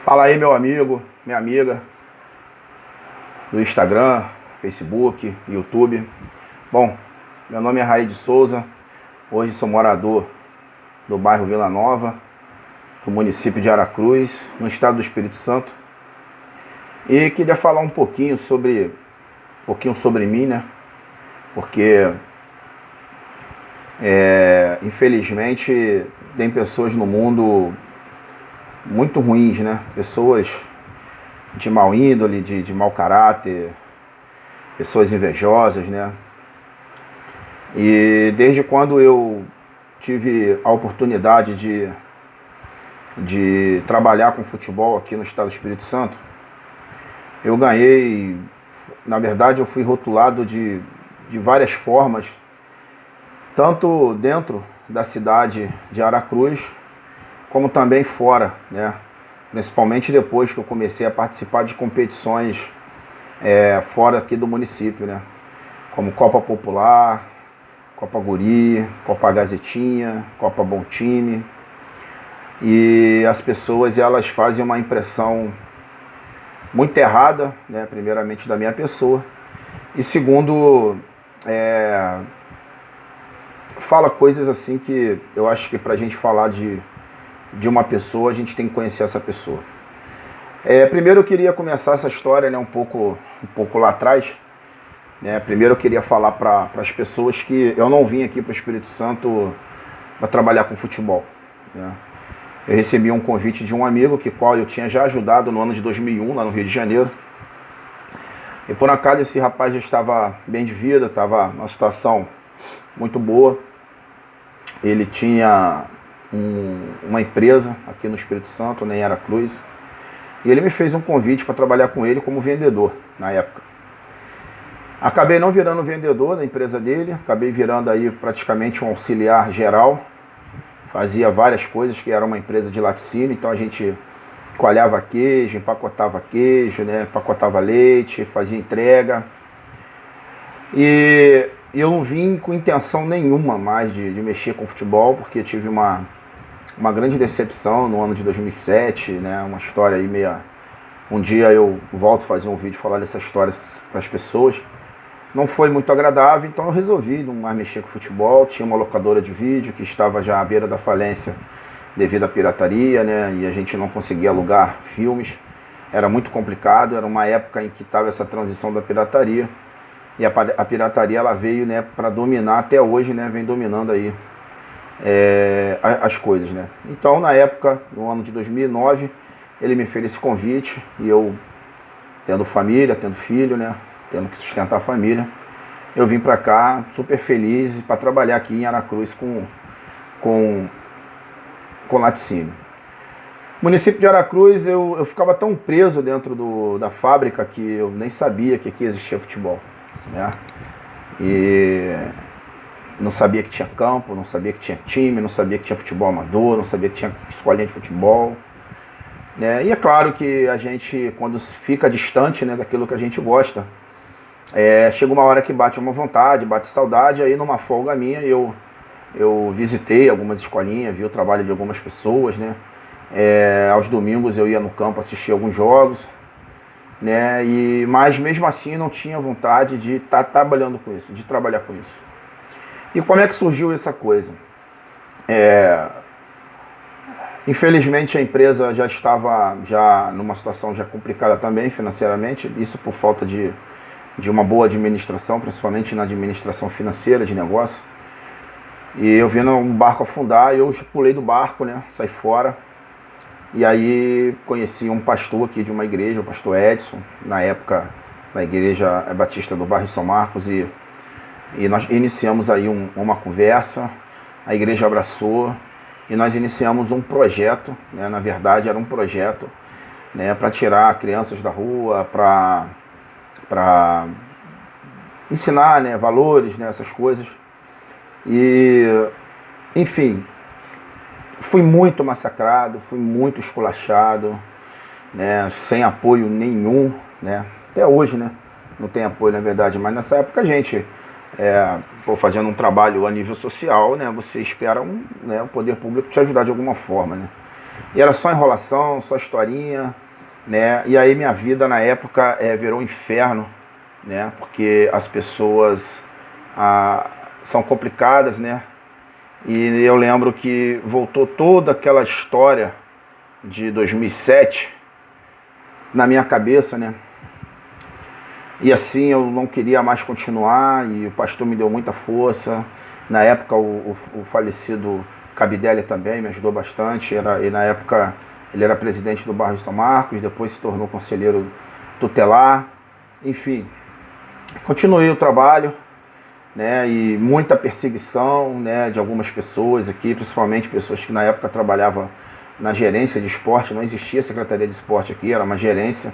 Fala aí, meu amigo, minha amiga do Instagram, Facebook, YouTube. Bom, meu nome é Raí de Souza. Hoje sou morador do bairro Vila Nova, do município de Aracruz, no estado do Espírito Santo. E queria falar um pouquinho sobre mim, né? Porque infelizmente tem pessoas no mundo muito ruins, né? Pessoas de mau índole, de mau caráter, pessoas invejosas, né? E desde quando eu tive a oportunidade de trabalhar com futebol aqui no estado do Espírito Santo, eu ganhei, na verdade eu fui rotulado de várias formas, tanto dentro da cidade de Aracruz, como também fora, né? Principalmente depois que eu comecei a participar de competições fora aqui do município, né? Como Copa Popular, Copa Guri, Copa Gazetinha, Copa Bom Time. E as pessoas, elas fazem uma impressão muito errada, né? Primeiramente da minha pessoa, e segundo, fala coisas assim que eu acho que pra gente falar de uma pessoa, a gente tem que conhecer essa pessoa. Primeiro eu queria começar essa história, né, um pouco lá atrás. Né? Primeiro eu queria falar para as pessoas que eu não vim aqui para o Espírito Santo para trabalhar com futebol. Né? Eu recebi um convite de um amigo, qual eu tinha já ajudado no ano de 2001, lá no Rio de Janeiro. E por acaso esse rapaz já estava bem de vida, estava numa situação muito boa. Ele tinha uma empresa aqui no Espírito Santo, em Aracruz, e ele me fez um convite para trabalhar com ele como vendedor na época. Acabei não virando vendedor da empresa dele, acabei virando aí praticamente um auxiliar geral, fazia várias coisas, que era uma empresa de laticínio, então a gente coalhava queijo, empacotava queijo, né, empacotava leite, fazia entrega. E eu não vim com intenção nenhuma mais de mexer com futebol, porque eu tive uma grande decepção no ano de 2007, né? Uma história aí meia... Um dia eu volto a fazer um vídeo falar dessa história para as pessoas. Não foi muito agradável, então eu resolvi não mais mexer com futebol. Tinha uma locadora de vídeo que estava já à beira da falência devido à pirataria, né? E a gente não conseguia alugar filmes. Era muito complicado, era uma época em que estava essa transição da pirataria. E a pirataria, ela veio, né, para dominar até hoje, né? Vem dominando aí as coisas, né? Então, na época, no ano de 2009, ele me fez esse convite, e eu, tendo família, tendo filho, né, tendo que sustentar a família, eu vim pra cá super feliz para trabalhar aqui em Aracruz com laticínio. Município de Aracruz, eu ficava tão preso dentro da fábrica que eu nem sabia que aqui existia futebol, né? E não sabia que tinha campo, não sabia que tinha time, não sabia que tinha futebol amador, não sabia que tinha escolinha de futebol. Né? E é claro que a gente, quando fica distante, né, daquilo que a gente gosta, chega uma hora que bate uma vontade, bate saudade. Aí numa folga minha eu visitei algumas escolinhas, vi o trabalho de algumas pessoas, né? Aos domingos eu ia no campo assistir alguns jogos, né? Mas mesmo assim não tinha vontade de estar trabalhando com isso, de trabalhar com isso. E como é que surgiu essa coisa? Infelizmente a empresa já estava numa situação já complicada também financeiramente, isso por falta de uma boa administração, principalmente na administração financeira de negócio. E eu vendo um barco afundar, eu pulei do barco, né, saí fora. E aí conheci um pastor aqui de uma igreja, o pastor Edson, na época da igreja batista do bairro São Marcos, e nós iniciamos aí uma conversa, a igreja abraçou, e nós iniciamos um projeto, né? Na verdade era um projeto, né, para tirar crianças da rua, para ensinar, né, valores, né, essas coisas. E, enfim, fui muito massacrado, fui muito esculachado, né, sem apoio nenhum, né, até hoje, né, não tem apoio na verdade, mas nessa época a gente... fazendo um trabalho a nível social, né, você espera o poder público te ajudar de alguma forma, né? E era só enrolação, só historinha, né? E aí minha vida na época virou um inferno, né? Porque as pessoas são complicadas, né? E eu lembro que voltou toda aquela história de 2007 na minha cabeça, né? E assim eu não queria mais continuar e o pastor me deu muita força. Na época o falecido Cabidelli também me ajudou bastante. E na época ele era presidente do bairro de São Marcos, depois se tornou conselheiro tutelar. Enfim, continuei o trabalho, né? E muita perseguição, né, de algumas pessoas aqui, principalmente pessoas que na época trabalhavam na gerência de esporte. Não existia secretaria de esporte aqui, era uma gerência,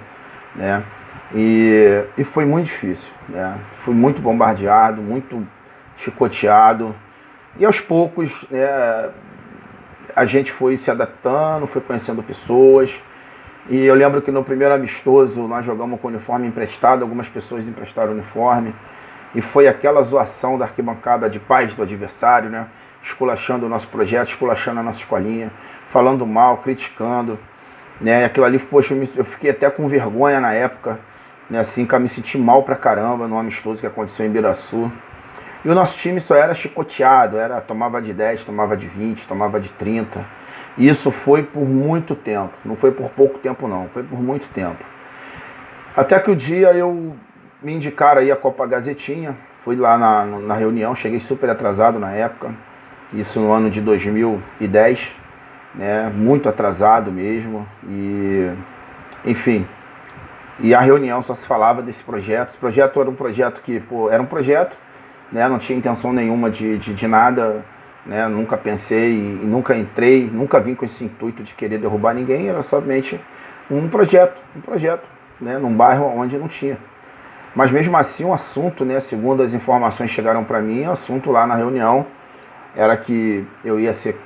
né? E foi muito difícil, né? Fui muito bombardeado, muito chicoteado. E aos poucos, né, a gente foi se adaptando, foi conhecendo pessoas. E eu lembro que no primeiro amistoso nós jogamos com uniforme emprestado, algumas pessoas emprestaram uniforme. E foi aquela zoação da arquibancada de pais do adversário, né? Esculachando o nosso projeto, esculachando a nossa escolinha, falando mal, criticando, né? E aquilo ali, poxa, eu fiquei até com vergonha na época, né? Assim, que eu me senti mal pra caramba no amistoso que aconteceu em Biraçu. E o nosso time só era chicoteado, tomava de 10, tomava de 20, tomava de 30. E isso foi por muito tempo, não foi por pouco tempo não, foi por muito tempo. Até que o dia me indicaram aí a Copa Gazetinha, fui lá na reunião, cheguei super atrasado na época, isso no ano de 2010, né, muito atrasado mesmo, e enfim, e a reunião só se falava desse projeto. Esse projeto era um projeto que, era um projeto, né, não tinha intenção nenhuma de nada, né, nunca pensei e nunca entrei, nunca vim com esse intuito de querer derrubar ninguém, era somente um projeto, né, num bairro onde não tinha. Mas mesmo assim o assunto, né, segundo as informações que chegaram para mim, o assunto lá na reunião era que eu ia ser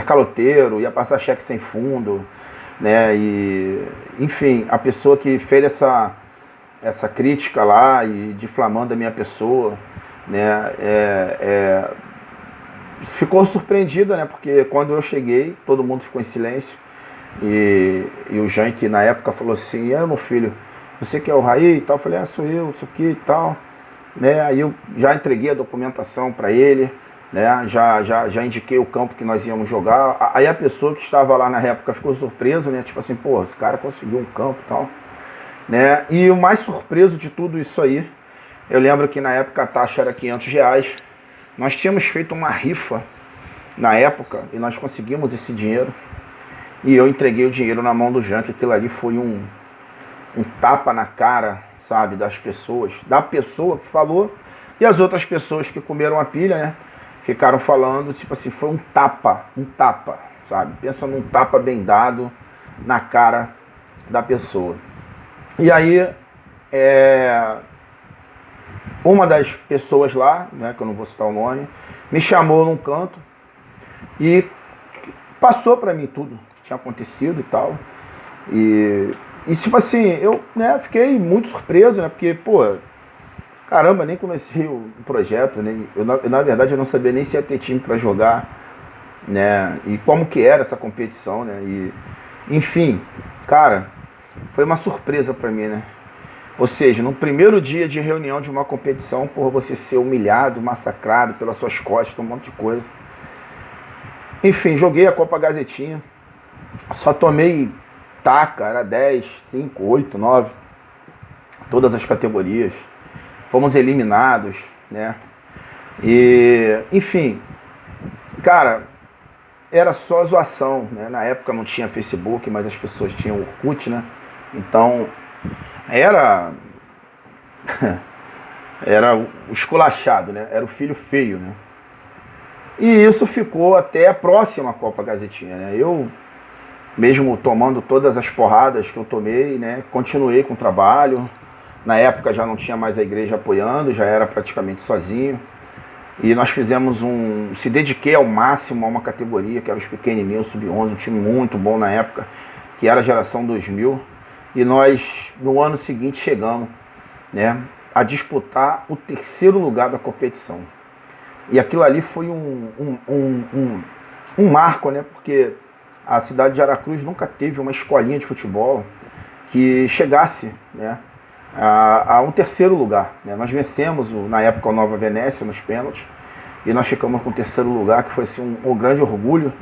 caloteiro, ia passar cheque sem fundo, né, e enfim, a pessoa que fez essa crítica lá e difamando a minha pessoa, né, ficou surpreendida, né, porque quando eu cheguei, todo mundo ficou em silêncio, e o Jean, que na época falou assim: meu filho, você que é o Raí e tal? Eu falei: sou eu, isso aqui e tal, né? Aí eu já entreguei a documentação para ele, né? Já indiquei o campo que nós íamos jogar. Aí a pessoa que estava lá na época ficou surpresa, né? Tipo assim, pô, esse cara conseguiu um campo e tal, né? E o mais surpreso de tudo isso aí, eu lembro que na época a taxa era R$500. Nós tínhamos feito uma rifa na época e nós conseguimos esse dinheiro. E eu entreguei o dinheiro na mão do Jean, que aquilo ali foi um tapa na cara, sabe, das pessoas, da pessoa que falou, e as outras pessoas que comeram a pilha, né, ficaram falando, tipo assim, foi um tapa, sabe, pensa num tapa bem dado na cara da pessoa. E aí, uma das pessoas lá, né, que eu não vou citar o nome, me chamou num canto e passou pra mim tudo que tinha acontecido e tal, e tipo assim, eu, né, fiquei muito surpreso, né, porque, pô, caramba, nem comecei o projeto, na verdade eu não sabia nem se ia ter time para jogar, né, e como que era essa competição, né, e, enfim, cara, foi uma surpresa para mim, né, ou seja, no primeiro dia de reunião de uma competição, por você ser humilhado, massacrado pelas suas costas, um monte de coisa. Enfim, joguei a Copa Gazetinha, só tomei taca, era 10, 5, 8, 9, todas as categorias. Fomos eliminados, né? E, enfim, cara, era só zoação, né? Na época não tinha Facebook, mas as pessoas tinham Orkut, né? Então, era o esculachado, né? Era o filho feio, né? E isso ficou até a próxima Copa Gazetinha, né? Eu, mesmo tomando todas as porradas que eu tomei, né, continuei com o trabalho. Na época já não tinha mais a igreja apoiando, já era praticamente sozinho. E nós fizemos se dediquei ao máximo a uma categoria, que era os pequenininhos, sub-11, um time muito bom na época, que era a geração 2000. E nós, no ano seguinte, chegamos, né, a disputar o 3º lugar da competição. E aquilo ali foi um marco, né? Porque a cidade de Aracruz nunca teve uma escolinha de futebol que chegasse, né, a um terceiro lugar, né? Nós vencemos, na época, o Nova Venécia nos pênaltis, e nós ficamos com o terceiro lugar, que foi assim, um grande orgulho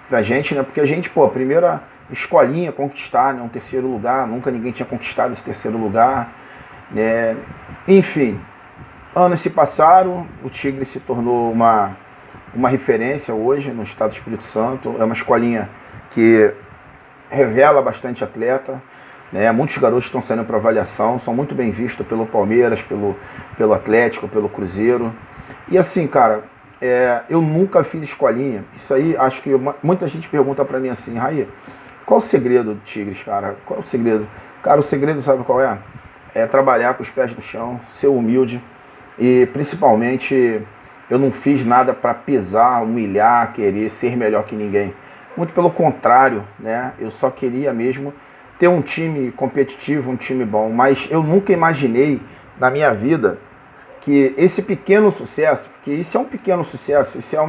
pra gente, né? Porque a gente, pô, a primeira escolinha a conquistar, né, um terceiro lugar, nunca ninguém tinha conquistado esse terceiro lugar, né? Enfim, anos se passaram, o Tigre se tornou uma referência hoje no estado do Espírito Santo, é uma escolinha que revela bastante atleta, né? Muitos garotos estão saindo para avaliação, são muito bem vistos pelo Palmeiras, pelo Atlético, pelo Cruzeiro. E assim, cara, eu nunca fiz escolinha. Isso aí, acho que muita gente pergunta para mim assim, Raí, qual o segredo do Tigres, cara? Qual é o segredo? Cara, o segredo, sabe qual é? É trabalhar com os pés no chão, ser humilde e principalmente eu não fiz nada para pesar, humilhar, querer ser melhor que ninguém. Muito pelo contrário, né? Eu só queria mesmo ter um time competitivo, um time bom, mas eu nunca imaginei na minha vida que esse pequeno sucesso, porque isso é um pequeno sucesso, isso é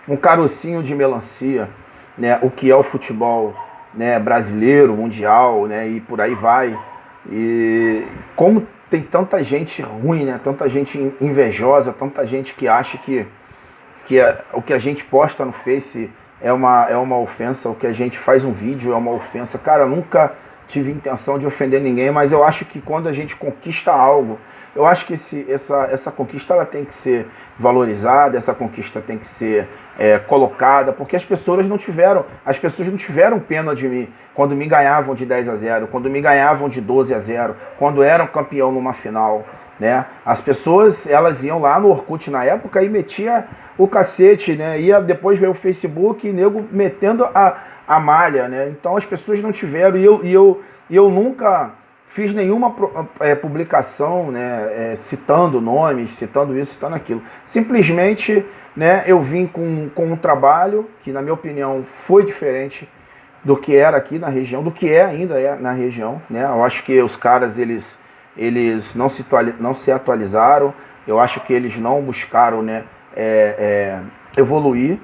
um carocinho de melancia, né? O que é o futebol, né, brasileiro, mundial, né, e por aí vai. E como tem tanta gente ruim, né, tanta gente invejosa, tanta gente que acha que o que a gente posta no Face é uma ofensa, o que a gente faz um vídeo é uma ofensa. Cara, eu nunca tive intenção de ofender ninguém, mas eu acho que quando a gente conquista algo, eu acho que essa conquista ela tem que ser valorizada, essa conquista tem que ser colocada, porque as pessoas não tiveram pena de mim quando me ganhavam de 10-0, quando me ganhavam de 12-0, quando eram campeão numa final, né? As pessoas, elas iam lá no Orkut na época e metia o cacete, né? Ia depois ver o Facebook e nego metendo a malha, né? Então as pessoas não tiveram, e eu nunca fiz nenhuma publicação, né, citando nomes, citando isso, citando aquilo. Simplesmente, né, eu vim com um trabalho que, na minha opinião, foi diferente do que era aqui na região, do que ainda é na região, né? Eu acho que os caras, eles não se atualizaram, eu acho que eles não buscaram, né, evoluir,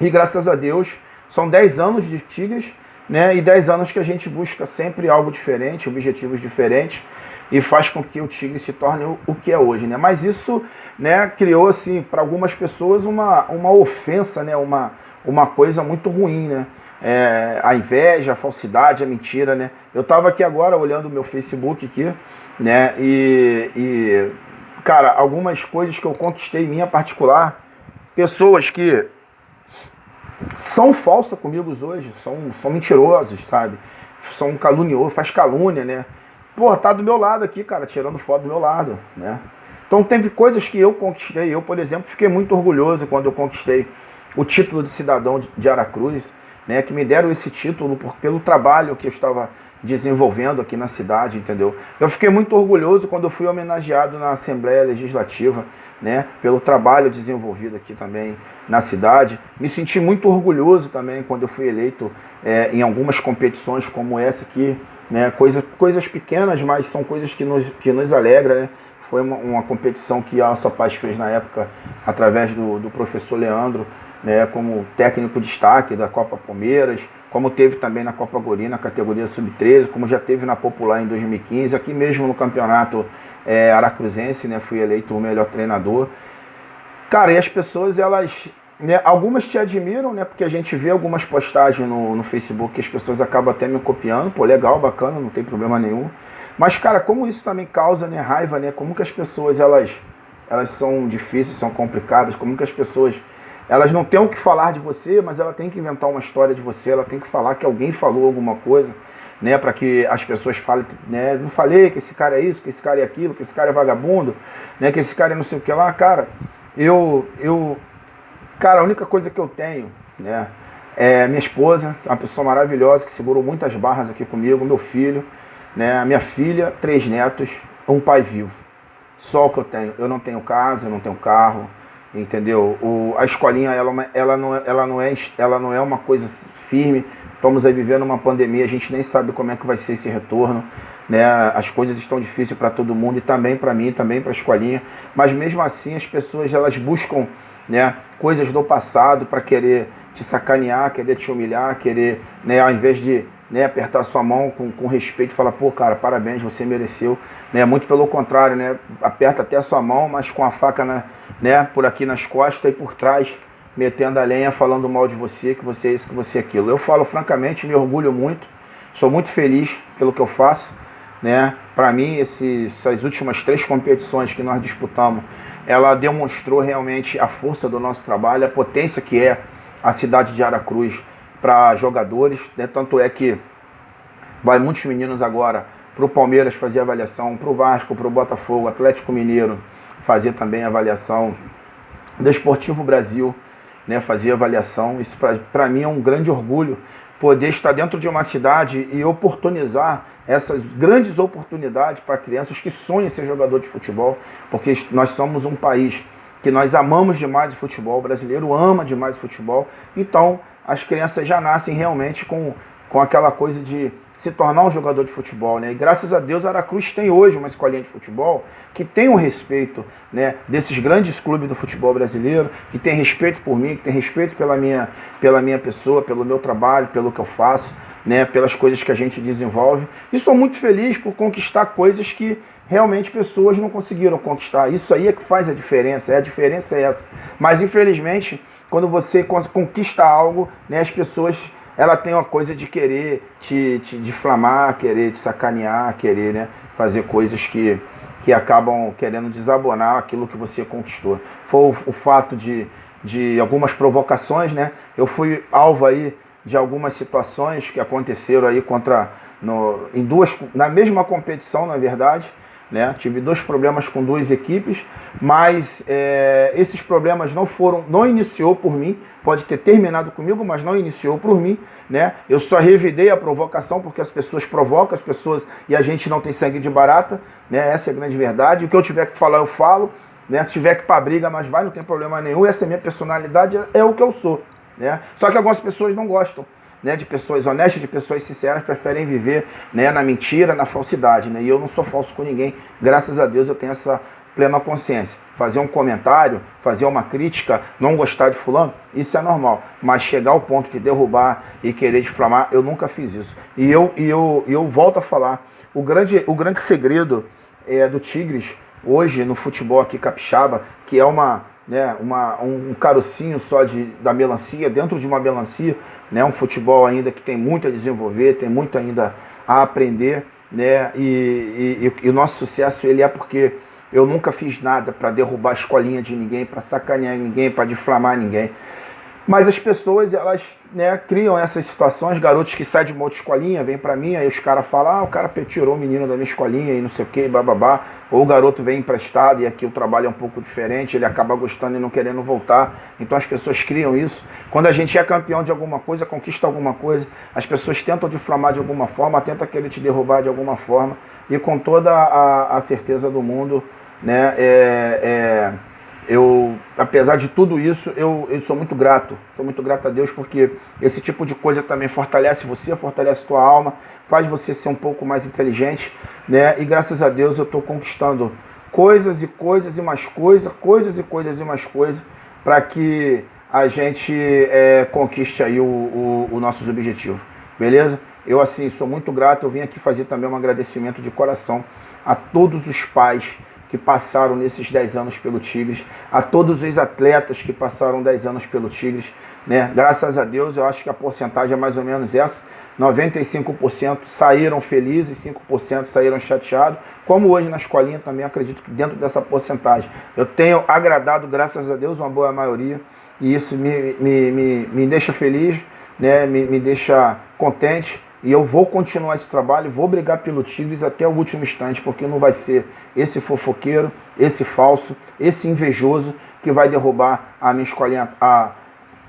e graças a Deus, são 10 anos de Tigres, né, e 10 anos que a gente busca sempre algo diferente, objetivos diferentes, e faz com que o Tigre se torne o que é hoje, né? Mas isso, né, criou, assim, para algumas pessoas uma ofensa, né, uma coisa muito ruim, né? A inveja, a falsidade, a mentira, né? Eu estava aqui agora olhando o meu Facebook aqui, né, e cara, algumas coisas que eu conquistei minha particular, pessoas que são falsas comigo hoje, são mentirosos, sabe? São caluniosos, faz calúnia, né? Pô, tá do meu lado aqui, cara, tirando foto do meu lado, né? Então teve coisas que eu conquistei. Eu, por exemplo, fiquei muito orgulhoso quando eu conquistei o título de cidadão de Aracruz, né? Que me deram esse título pelo trabalho que eu estava desenvolvendo aqui na cidade, entendeu? Eu fiquei muito orgulhoso quando eu fui homenageado na Assembleia Legislativa, né, pelo trabalho desenvolvido aqui também na cidade. Me senti muito orgulhoso também quando eu fui eleito em algumas competições como essa aqui, né, coisas pequenas, mas são coisas que nos alegram, né? Foi uma competição que a Alça Paz fez na época através do professor Leandro, né, como técnico destaque da Copa Palmeiras, como teve também na Copa Guri, na categoria Sub-13, como já teve na Popular em 2015, aqui mesmo no campeonato aracruzense, né, fui eleito o melhor treinador. Cara, e as pessoas, elas, né, algumas te admiram, né, porque a gente vê algumas postagens no Facebook que as pessoas acabam até me copiando, pô, legal, bacana, não tem problema nenhum. Mas, cara, como isso também causa, né, raiva, né, como que as pessoas, elas são difíceis, são complicadas, como que as pessoas, elas não têm o que falar de você, mas ela tem que inventar uma história de você, ela tem que falar que alguém falou alguma coisa, né, para que as pessoas falem, né, não falei que esse cara é isso, que esse cara é aquilo, que esse cara é vagabundo, né, que esse cara é não sei o que lá. Cara, cara, a única coisa que eu tenho, né, é minha esposa, uma pessoa maravilhosa que segurou muitas barras aqui comigo, meu filho, né, a minha filha, 3 netos, um pai vivo. Só o que eu tenho. Eu não tenho casa, eu não tenho carro, entendeu? A escolinha, ela não é uma coisa firme. Estamos aí vivendo uma pandemia, a gente nem sabe como é que vai ser esse retorno, né? As coisas estão difíceis para todo mundo, e também para mim, também para a escolinha. Mas mesmo assim, as pessoas, elas buscam, né, coisas do passado para querer te sacanear, querer te humilhar, querer, né, ao invés de, né, apertar sua mão com respeito e falar, pô, cara, parabéns, você mereceu, né, muito pelo contrário, né, aperta até a sua mão, mas com a faca, né, por aqui nas costas e por trás, metendo a lenha, falando mal de você, que você é isso, que você é aquilo. Eu falo francamente, me orgulho muito, sou muito feliz pelo que eu faço, né, para mim, essas últimas 3 competições que nós disputamos, ela demonstrou realmente a força do nosso trabalho, a potência que é a cidade de Aracruz para jogadores, né? Tanto é que vai muitos meninos agora para o Palmeiras fazer avaliação, para o Vasco, para o Botafogo, Atlético Mineiro fazer também avaliação, Desportivo Brasil, né, fazer avaliação. Isso para mim é um grande orgulho, poder estar dentro de uma cidade e oportunizar essas grandes oportunidades para crianças que sonham em ser jogador de futebol, porque nós somos um país que nós amamos demais o futebol, o brasileiro ama demais o futebol, então as crianças já nascem realmente com aquela coisa de se tornar um jogador de futebol, né? E graças a Deus a Aracruz tem hoje uma escolinha de futebol que tem o respeito, né, desses grandes clubes do futebol brasileiro, que tem respeito por mim, que tem respeito pela minha pessoa, pelo meu trabalho, pelo que eu faço, né, pelas coisas que a gente desenvolve. E sou muito feliz por conquistar coisas que realmente pessoas não conseguiram conquistar. Isso aí é que faz a diferença é essa. Mas infelizmente, quando você conquista algo, né, as pessoas, ela tem uma coisa de querer te difamar, querer te sacanear, querer, né, fazer coisas que acabam querendo desabonar aquilo que você conquistou. Foi o fato de algumas provocações, né? Eu fui alvo aí de algumas situações que aconteceram aí na mesma competição, na verdade, né? Tive 2 problemas com 2 equipes, mas esses problemas não iniciou por mim, pode ter terminado comigo, mas não iniciou por mim, né? Eu só revidei a provocação porque as pessoas provocam, as pessoas, e a gente não tem sangue de barata, né? Essa é a grande verdade. O que eu tiver que falar, eu falo, né? Se tiver que ir pra briga, mas vai, não tem problema nenhum. Essa é a minha personalidade, é o que eu sou, né? Só que algumas pessoas não gostam, né, de pessoas honestas, de pessoas sinceras, preferem viver, né, na mentira, na falsidade, né? E eu não sou falso com ninguém, graças a Deus eu tenho essa plena consciência. Fazer um comentário, fazer uma crítica, não gostar de fulano, isso é normal. Mas chegar ao ponto de derrubar e querer difamar, eu nunca fiz isso. E eu volto a falar, o grande segredo do Tigres hoje no futebol aqui capixaba, que é um carocinho só da melancia, dentro de uma melancia, né, um futebol ainda que tem muito a desenvolver, tem muito ainda a aprender, né, e o nosso sucesso ele é porque eu nunca fiz nada para derrubar a escolinha de ninguém, para sacanear ninguém, para difamar ninguém. Mas as pessoas, elas, né, criam essas situações, garotos que saem de uma outra escolinha, vêm pra mim, aí os caras falam, o cara tirou o menino da minha escolinha e não sei o que, bababá. Ou o garoto vem emprestado e aqui o trabalho é um pouco diferente, ele acaba gostando e não querendo voltar. Então as pessoas criam isso. Quando a gente é campeão de alguma coisa, conquista alguma coisa, as pessoas tentam difamar de alguma forma, tentam querer te derrubar de alguma forma. E com toda a certeza do mundo, né, eu, apesar de tudo isso, eu sou muito grato a Deus, porque esse tipo de coisa também fortalece você, fortalece a tua alma, faz você ser um pouco mais inteligente, né? E graças a Deus eu estou conquistando coisas e coisas e mais coisas, coisas e coisas e mais coisas, para que a gente conquiste aí os nossos objetivos, beleza? Eu, assim, sou muito grato, eu vim aqui fazer também um agradecimento de coração a todos os pais que passaram nesses 10 anos pelo Tigres, a todos os atletas que passaram 10 anos pelo Tigres, né? Graças a Deus, eu acho que a porcentagem é mais ou menos essa, 95% saíram felizes, 5% saíram chateados, como hoje na escolinha também acredito que dentro dessa porcentagem eu tenho agradado, graças a Deus, uma boa maioria, e isso me deixa feliz, né? Me deixa contente. E eu vou continuar esse trabalho, vou brigar pelo Tigres até o último instante, porque não vai ser esse fofoqueiro, esse falso, esse invejoso que vai derrubar a minha escolinha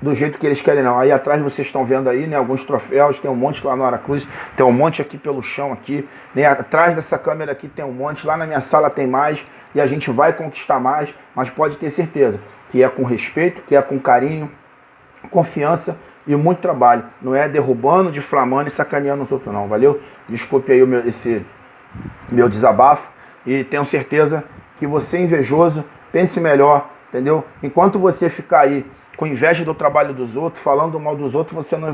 do jeito que eles querem, não. Aí atrás vocês estão vendo aí, né, alguns troféus, tem um monte lá no Aracruz, tem um monte aqui pelo chão aqui, né, atrás dessa câmera aqui tem um monte, lá na minha sala tem mais, e a gente vai conquistar mais, mas pode ter certeza que é com respeito, que é com carinho, confiança e muito trabalho. Não é derrubando, difamando e sacaneando os outros, não. Valeu? Desculpe aí esse meu desabafo. E tenho certeza que você, invejoso, pense melhor, entendeu? Enquanto você ficar aí com inveja do trabalho dos outros, falando mal dos outros, você não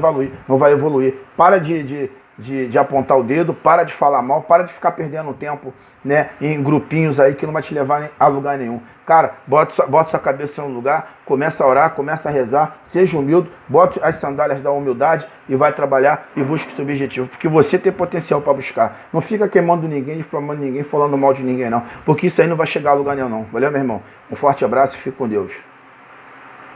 vai evoluir. Para de apontar o dedo, para de falar mal, para de ficar perdendo tempo, né, em grupinhos aí que não vai te levar a lugar nenhum. Cara, bota sua cabeça em um lugar, começa a orar, começa a rezar, seja humilde, bota as sandálias da humildade e vai trabalhar e busque seu objetivo, porque você tem potencial para buscar. Não fica queimando ninguém, difamando ninguém, falando mal de ninguém não, porque isso aí não vai chegar a lugar nenhum não. Valeu, meu irmão? Um forte abraço e fique com Deus.